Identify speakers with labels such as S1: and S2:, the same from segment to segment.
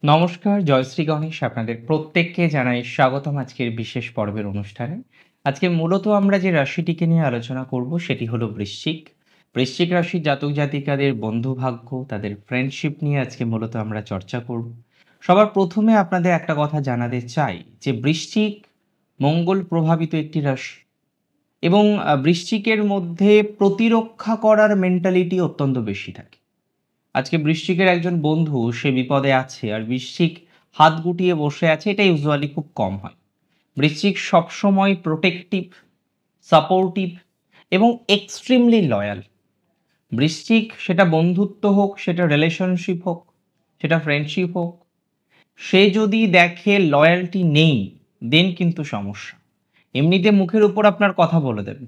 S1: নমস্কার, জয়শ্রী গণেশ। আপনাদের প্রত্যেককে জানাই স্বাগতম আজকের বিশেষ পর্বের অনুষ্ঠানে। আজকে মূলত আমরা যে রাশিটিকে নিয়ে আলোচনা করব সেটি হলো বৃশ্চিক। বৃশ্চিক রাশির জাতক জাতিকাদের বন্ধুভাগ্য, তাদের ফ্রেন্ডশিপ নিয়ে আজকে মূলত আমরা চর্চা করব। সবার প্রথমে আপনাদের একটা কথা জানাতে চাই যে বৃশ্চিক মঙ্গল প্রভাবিত একটি রাশি এবং বৃশ্চিকের মধ্যে প্রতিরক্ষা করার মেন্টালিটি অত্যন্ত বেশি থাকে। আজকে বৃশ্চিকের একজন বন্ধু সে বিপদে আছে আর বৃশ্চিক হাত গুটিয়ে বসে আছে, এটা ইউজুয়ালি খুব কম হয়। বৃশ্চিক সবসময় প্রোটেক্টিভ, সাপোর্টিভ এবং এক্সট্রিমলি লয়াল। বৃশ্চিক সেটা বন্ধুত্ব হোক, সেটা রিলেশনশিপ হোক, সেটা ফ্রেন্ডশিপ হোক, সে যদি দেখে লয়্যালটি নেই দেন কিন্তু সমস্যা। এমনিতে মুখের উপর আপনার কথা বলে দেবে,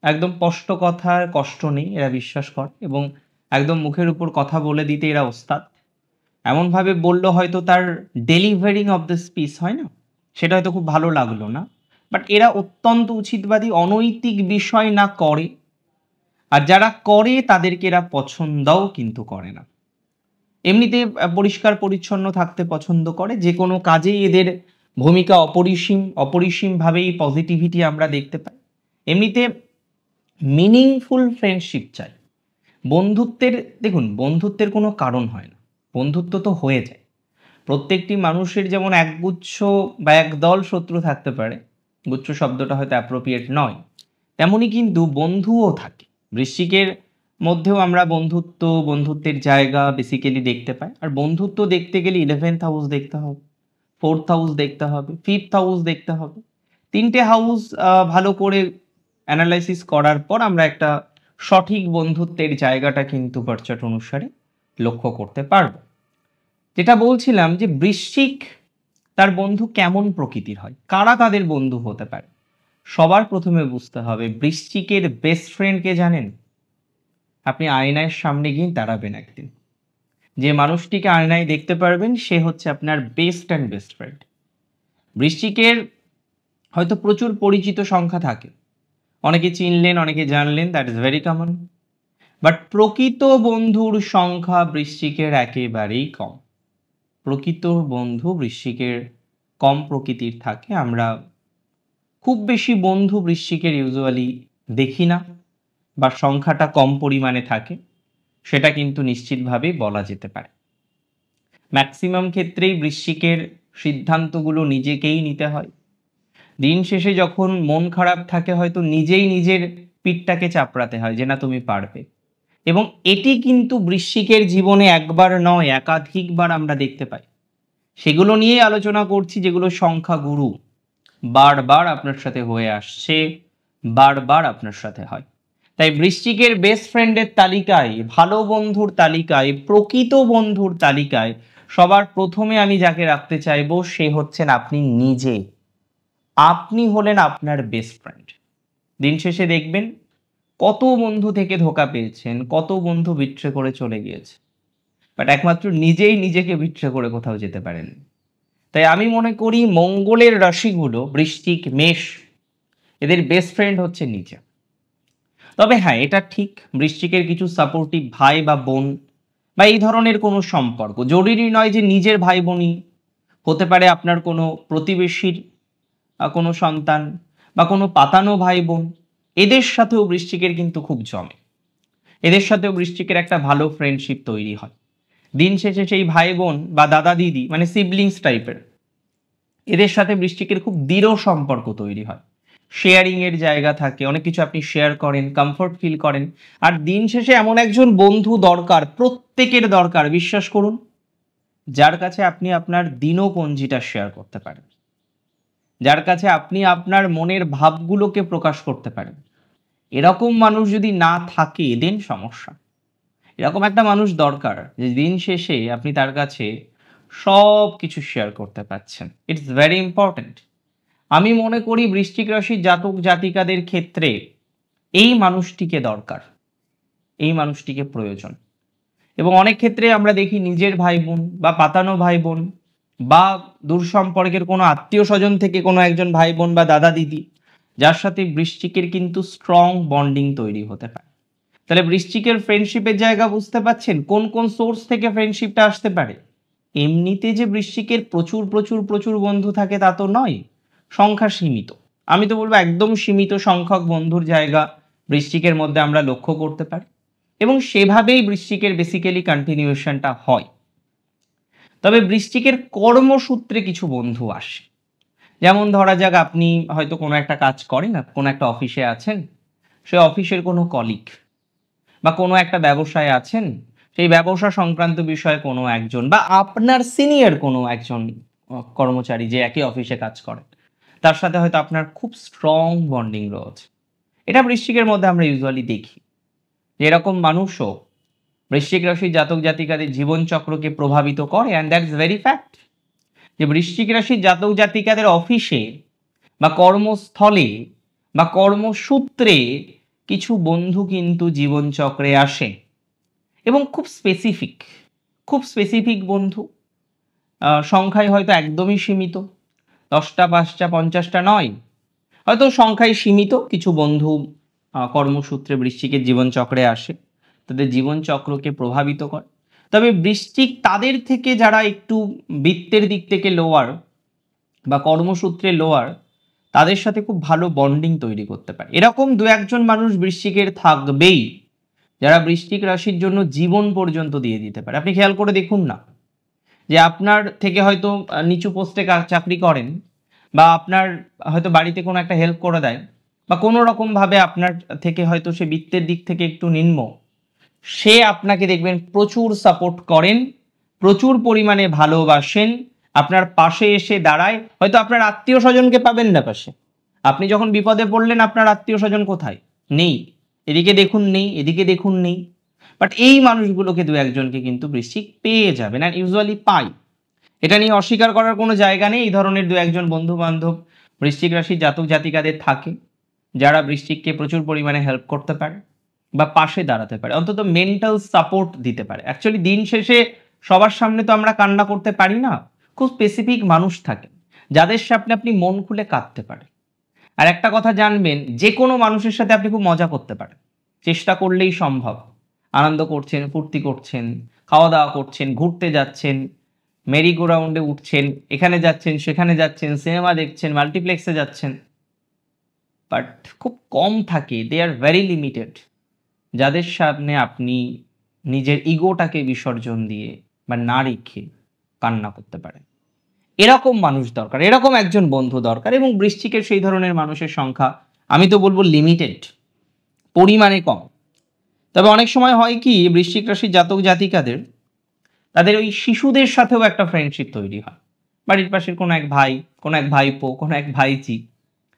S1: একদম স্পষ্ট কথার কষ্ট নেই, এরা বিশ্বাস করে এবং একদম মুখের উপর কথা বলে দিতে এরা ওস্তাদ। এমনভাবে বলল হয়তো তার ডেলিভারিং অফ দ্য স্পিচ হয় না? সেটা হয়তো খুব ভালো লাগলো না। বাট এরা অত্যন্ত উচিতবাদী, অনৈতিক বিষয় না করে। আর যারা করে তাদেরকে এরা পছন্দও কিন্তু করে না। এমনিতে পরিষ্কার পরিচ্ছন্ন থাকতে পছন্দ করে। যে কোনো কাজেই এদের ভূমিকা অপরিসীম, অপরিসীমভাবেই পজিটিভিটি আমরা দেখতে পাই। এমনিতে মিনিংফুল ফ্রেন্ডশিপ চাই। বন্ধুত্বের দেখুন, বন্ধুত্বের কোনো কারণ হয় না। বন্ধুত্ব তো হয়ে যায়। প্রত্যেকটি মানুষের যেমন একগুচ্ছ বা একদল শত্রু থাকতে পারে, গুচ্ছ শব্দটা হয়তো অ্যাপ্রোপ্রিয়েট নয়, তেমনই কিন্তু বন্ধুও থাকে। বৃশ্চিকের মধ্যেও আমরা বন্ধুত্ব, বন্ধুত্বের জায়গা বেসিক্যালি দেখতে পাই। আর বন্ধুত্ব দেখতে গেলে 11th হাউস দেখতে হবে, 4th হাউস দেখতে হবে, 5th হাউস দেখতে হবে। 3টে হাউস ভালো করে অ্যানালাইসিস করার পর আমরা একটা সঠিক বন্ধুত্বের জায়গাটা কিন্তু বার্চার্ট অনুসারে লক্ষ্য করতে পারবো। যেটা বলছিলাম যে বৃশ্চিক তার বন্ধু কেমন প্রকৃতির হয়, কারা তাদের বন্ধু হতে পারে। সবার প্রথমে বুঝতে হবে বৃশ্চিকের বেস্ট ফ্রেন্ডকে জানেন? আপনি আয়নার সামনে গিয়ে দাঁড়াবেন একদিন, যে মানুষটিকে আয়নায় দেখতে পারবেন সে হচ্ছে আপনার বেস্ট অ্যান্ড বেস্ট ফ্রেন্ড। বৃশ্চিকের হয়তো প্রচুর পরিচিত সংখ্যা থাকে, অনেকে চিনলেন, অনেকে জানলেন, that is very common. But প্রকৃত বন্ধুর সংখ্যা বৃশ্চিকের একেবারেই কম। প্রকৃত বন্ধু বৃশ্চিকের কম প্রকৃতির থাকে। আমরা খুব বেশি বন্ধু বৃশ্চিকের ইউজুয়ালি দেখি না, বা সংখ্যাটা কম পরিমাণে থাকে, সেটা কিন্তু নিশ্চিতভাবেই বলা যেতে পারে। ম্যাক্সিমাম ক্ষেত্রেই বৃশ্চিকের সিদ্ধান্তগুলো নিজেকেই নিতে হয়। দিন শেষে যখন মন খারাপ থাকে হয়তো নিজেই নিজের পিঠটাকে চাপড়াতে হয় যে না তুমি পারবে। এবং এটি কিন্তু বৃশ্চিকের জীবনে একবার নয় একাধিকবার আমরা দেখতে পাই। সেগুলো নিয়েই আলোচনা করছি, যেগুলো সংখ্যাগুরু, বারবার আপনার সাথে হয়ে আসছে, বারবার আপনার সাথে হয়। তাই বৃশ্চিকের বেস্ট ফ্রেন্ডের তালিকায়, ভালো বন্ধুর তালিকায়, প্রকৃত বন্ধুর তালিকায় সবার প্রথমে আমি যাকে রাখতে চাইবো সে হচ্ছেন আপনি নিজে। আপনি হলেন আপনার বেস্ট ফ্রেন্ড। দিন শেষে দেখবেন কত বন্ধু থেকে ধোঁকা পেয়েছেন, কত বন্ধু বিট্রে করে চলে গিয়েছে, বাট একমাত্র নিজেই নিজেকে বিট্রে করে কোথাও যেতে পারেন। তাই আমি মনে করি মঙ্গলের রাশিগুলো বৃশ্চিক, মেষ, এদের বেস্ট ফ্রেন্ড হচ্ছে নিজে। তবে হ্যাঁ, এটা ঠিক বৃশ্চিকের কিছু সাপোর্টিভ ভাই বা বোন বা এই ধরনের কোনো সম্পর্ক, জরুরি নয় যে নিজের ভাই বোনই, হতে পারে আপনার কোনো প্রতিবেশীর কোনো সন্তান বা কোনো পাতানো ভাই বোন, এদের সাথেও বৃশ্চিকের কিন্তু খুব জমে। এদের সাথেও বৃশ্চিকের একটা ভালো ফ্রেন্ডশিপ তৈরি হয়। দিন শেষে সেই ভাই বোন বা দাদা দিদি মানে সিবলিংস টাইপের, এদের সাথে বৃশ্চিকের খুব দৃঢ় সম্পর্ক তৈরি হয়। শেয়ারিং এর জায়গা থাকে, অনেক কিছু আপনি শেয়ার করেন, কমফোর্ট ফিল করেন। আর দিন শেষে এমন একজন বন্ধু দরকার, প্রত্যেকের দরকার, বিশ্বাস করুন, যার কাছে আপনি আপনার দিনপঞ্জিটা শেয়ার করতে পারেন, যার কাছে আপনি আপনার মনের ভাবগুলোকে প্রকাশ করতে পারেন। এরকম মানুষ যদি না থাকে দেন সমস্যা। এরকম একটা মানুষ দরকার যে দিন শেষে আপনি তার কাছে সব কিছু শেয়ার করতে পারছেন। It's very important. আমি মনে করি বৃশ্চিক রাশির জাতক জাতিকাদের ক্ষেত্রে এই মানুষটিকে দরকার, এই মানুষটিকে প্রয়োজন। এবং অনেক ক্ষেত্রে আমরা দেখি নিজের ভাই বোন বা পাতানো ভাই বোন বা দূর সম্পর্কের কোনো আত্মীয় স্বজন থেকে কোনো একজন ভাই বোন বা দাদা দিদি, যার সাথে বৃশ্চিকের কিন্তু স্ট্রং বন্ডিং তৈরি হতে পারে। তাহলে বৃশ্চিকের ফ্রেন্ডশিপের জায়গা বুঝতে পাচ্ছেন, কোন কোন সোর্স থেকে ফ্রেন্ডশিপটা আসতে পারে। এমনিতে যে বৃশ্চিকের প্রচুর প্রচুর প্রচুর বন্ধু থাকে তা তো নয়, সংখ্যা সীমিত। আমি তো বলবো একদম সীমিত সংখ্যক বন্ধুর জায়গা বৃশ্চিকের মধ্যে আমরা লক্ষ্য করতে পারি, এবং সেভাবেই বৃশ্চিকের বেসিক্যালি কন্টিনিউশনটা হয়। তবে বৃশ্চিকের কর্মসূত্রে কিছু বন্ধু আসে। যেমন ধরা যাক আপনি হয়তো কোনো একটা কাজ করেন, কোনো একটা অফিসে আছেন, সে অফিসের কোনো কলিগ, বা কোনো একটা ব্যবসায় আছেন, সেই ব্যবসা সংক্রান্ত বিষয়ে কোনো একজন, বা আপনার সিনিয়র কোনো একজন কর্মচারী যে একই অফিসে কাজ করেন, তার সাথে হয়তো আপনার খুব স্ট্রং বন্ডিং রয়েছে। এটা বৃশ্চিকের মধ্যে আমরা ইউজুয়ালি দেখি যে এরকম মানুষও বৃশ্চিক রাশির জাতক জাতিকাদের জীবনচক্রকে প্রভাবিত করে, অ্যান্ড দ্যাটস ভেরি ফ্যাক্ট যে বৃশ্চিক রাশির জাতক জাতিকাদের অফিসে বা কর্মস্থলে বা কর্মসূত্রে কিছু বন্ধু কিন্তু জীবনচক্রে আসে, এবং খুব স্পেসিফিক বন্ধু। সংখ্যায় হয়তো একদমই সীমিত, 10টা 5টা 50টা নয়, হয়তো সংখ্যায় সীমিত কিছু বন্ধু কর্মসূত্রে বৃশ্চিকের জীবনচক্রে আসে, তাদের জীবনচক্রকে প্রভাবিত করে। তবে বৃশ্চিক তাদের থেকে যারা একটু বৃত্তের দিক থেকে লোয়ার বা কর্মসূত্রে লোয়ার, তাদের সাথে খুব ভালো বন্ডিং তৈরি করতে পারে। এরকম দু একজন মানুষ বৃশ্চিকের থাকবেই যারা বৃশ্চিক রাশির জন্য জীবন পর্যন্ত দিয়ে দিতে পারে। আপনি খেয়াল করে দেখুন না, যে আপনার থেকে হয়তো নিচু পোস্টে চাকরি করেন, বা আপনার হয়তো বাড়িতে কোনো একটা হেল্প করে দেয়, বা কোনো রকমভাবে আপনার থেকে হয়তো সে বৃত্তের দিক থেকে একটু নিম্ন, সে আপনাকে দেখবেন প্রচুর সাপোর্ট করেন, প্রচুর পরিমাণে ভালোবাসেন, আপনার পাশে এসে দাঁড়ায়। হয়তো আপনার আত্মীয় স্বজনকে পাবেন না পাশে, আপনি যখন বিপদে পড়লেন আপনার আত্মীয় স্বজন কোথায়? নেই, এদিকে দেখুন নেই, এদিকে দেখুন নেই। বাট এই মানুষগুলোকে দু একজনকে কিন্তু বৃশ্চিক পেয়ে যাবেন, আর ইউজুয়ালি পাই। এটা নিয়ে অস্বীকার করার কোনো জায়গা নেই। এই ধরনের দু একজন বন্ধু বান্ধব বৃশ্চিক রাশির জাতক জাতিকাদের থাকে, যারা বৃশ্চিককে প্রচুর পরিমাণে হেল্প করতে পারে বা পাশে দাঁড়াতে পারে, অন্তত মেন্টাল সাপোর্ট দিতে পারে। অ্যাকচুয়ালি দিন শেষে সবার সামনে তো আমরা কান্না করতে পারি না, খুব স্পেসিফিক মানুষ থাকে যাদের সামনে আপনি মন খুলে কাঁদতে পারেন। আর একটা কথা জানবেন, যে কোনো মানুষের সাথে আপনি খুব মজা করতে পারেন, চেষ্টা করলেই সম্ভব। আনন্দ করছেন, ফুর্তি করছেন, খাওয়া দাওয়া করছেন, ঘুরতে যাচ্ছেন, মেরি গো রাউন্ডে উঠছেন, এখানে যাচ্ছেন সেখানে যাচ্ছেন, সিনেমা দেখছেন, মাল্টিপ্লেক্সে যাচ্ছেন, বাট খুব কম থাকে, দে আর ভেরি লিমিটেড, যাদের সামনে আপনি নিজের ইগোটাকে বিসর্জন দিয়ে বা না রেখে কান্না করতে পারেন। এরকম মানুষ দরকার, এরকম একজন বন্ধু দরকার, এবং বৃশ্চিকের সেই ধরনের মানুষের সংখ্যা আমি তো বলবো লিমিটেড, পরিমাণে কম। তবে অনেক সময় হয় কি, বৃশ্চিক রাশির জাতক জাতিকাদের তাদের ওই শিশুদের সাথেও একটা ফ্রেন্ডশিপ তৈরি হয়। বাড়ির পাশের কোনো এক ভাই, কোনো এক ভাইপো, কোনো এক ভাইজি,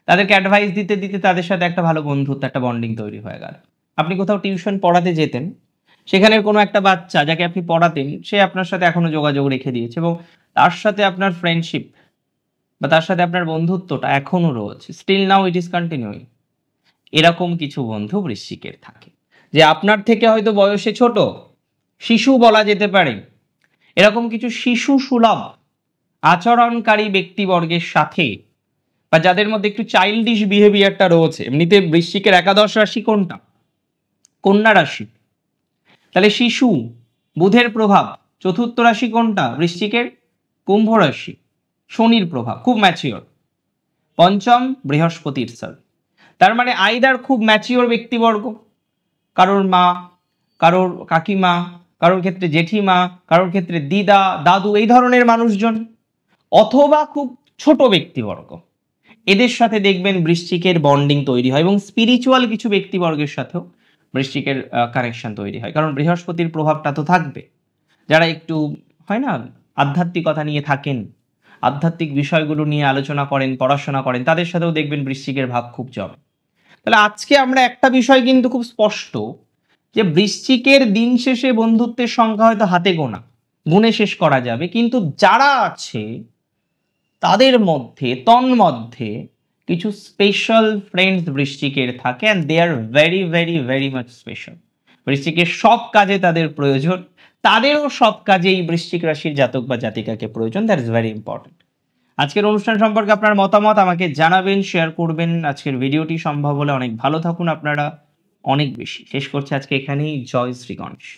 S1: তাদেরকে অ্যাডভাইস দিতে দিতে তাদের সাথে একটা ভালো বন্ধুত্ব, একটা বন্ডিং তৈরি হয়ে গেল। আপনি কোথাও টিউশন পড়াতে যেতেন, সেখানের কোনো একটা বাচ্চা যাকে আপনি পড়াতেন, সে আপনার সাথে এখনো যোগাযোগ রেখে দিয়েছে, এবং তার সাথে আপনার ফ্রেন্ডশিপ বা তার সাথে আপনার বন্ধুত্বটা এখনো রয়েছে, still now it is continuing. এরকম কিছু বন্ধু বৃশ্চিকের থাকে, যে আপনার থেকে হয়তো বয়সে ছোট, শিশু বলা যেতে পারে, এরকম কিছু শিশু সুলভ আচরণকারী ব্যক্তিবর্গের সাথে, বা যাদের মধ্যে একটু চাইল্ডিশ বিহেভিয়ারটা রয়েছে। এমনিতে বৃশ্চিকের একাদশ রাশি কোনটা? কন্যা রাশি। তাহলে শিশু, বুধের প্রভাব। চতুর্থ রাশি কোনটা বৃশ্চিকের? কুম্ভ রাশি, শনির প্রভাব, খুব ম্যাচিওর। পঞ্চম বৃহস্পতির সাল। তার মানে আইদার খুব ম্যাচিওর ব্যক্তিবর্গ, কারোর মা, কারোর কাকিমা, কারোর ক্ষেত্রে জেঠিমা, কারোর ক্ষেত্রে দিদা দাদু, এই ধরনের মানুষজন, অথবা খুব ছোট ব্যক্তিবর্গ। এদের সাথে দেখবেন বৃশ্চিকের বন্ডিং তৈরি হয়, এবং স্পিরিচুয়াল কিছু ব্যক্তিবর্গের সাথেও বৃশ্চিকের কানেকশন তৈরি হয়, কারণ বৃহস্পতির প্রভাবটা তো থাকবে। যারা একটু হয় না আধ্যাত্মিকতা নিয়ে থাকেন, আধ্যাত্মিক বিষয়গুলো নিয়ে আলোচনা করেন, পড়াশোনা করেন, তাদের সাথেও দেখবেন বৃশ্চিকের ভাব খুব জমে। তাহলে আজকে আমরা একটা বিষয় কিন্তু খুব স্পষ্ট, যে বৃশ্চিকের দিন শেষে বন্ধুত্বের সংখ্যা হয়তো হাতে গোনা, গুণে শেষ করা যাবে, কিন্তু যারা আছে তাদের মধ্যে তন্মধ্যে কিছু স্পেশাল ফ্রেন্ডস বৃশ্চিকের থাকে, and they are very very very much special. বৃশ্চিকের সব কাজে তাদের প্রয়োজন, তাদেরও সব কাজে এই বৃশ্চিক রাশির জাতক বা জাতিকাকে প্রয়োজন। That is very important. আজকের অনুষ্ঠান সম্পর্কে আপনার মতামত আমাকে জানাবেন, শেয়ার করবেন। আজকের ভিডিওটি সম্ভব হলে অনেক ভালো থাকুন আপনারা, অনেক বেশি। শেষ করছে আজকে এখানেই। জয় শ্রী গণেশ।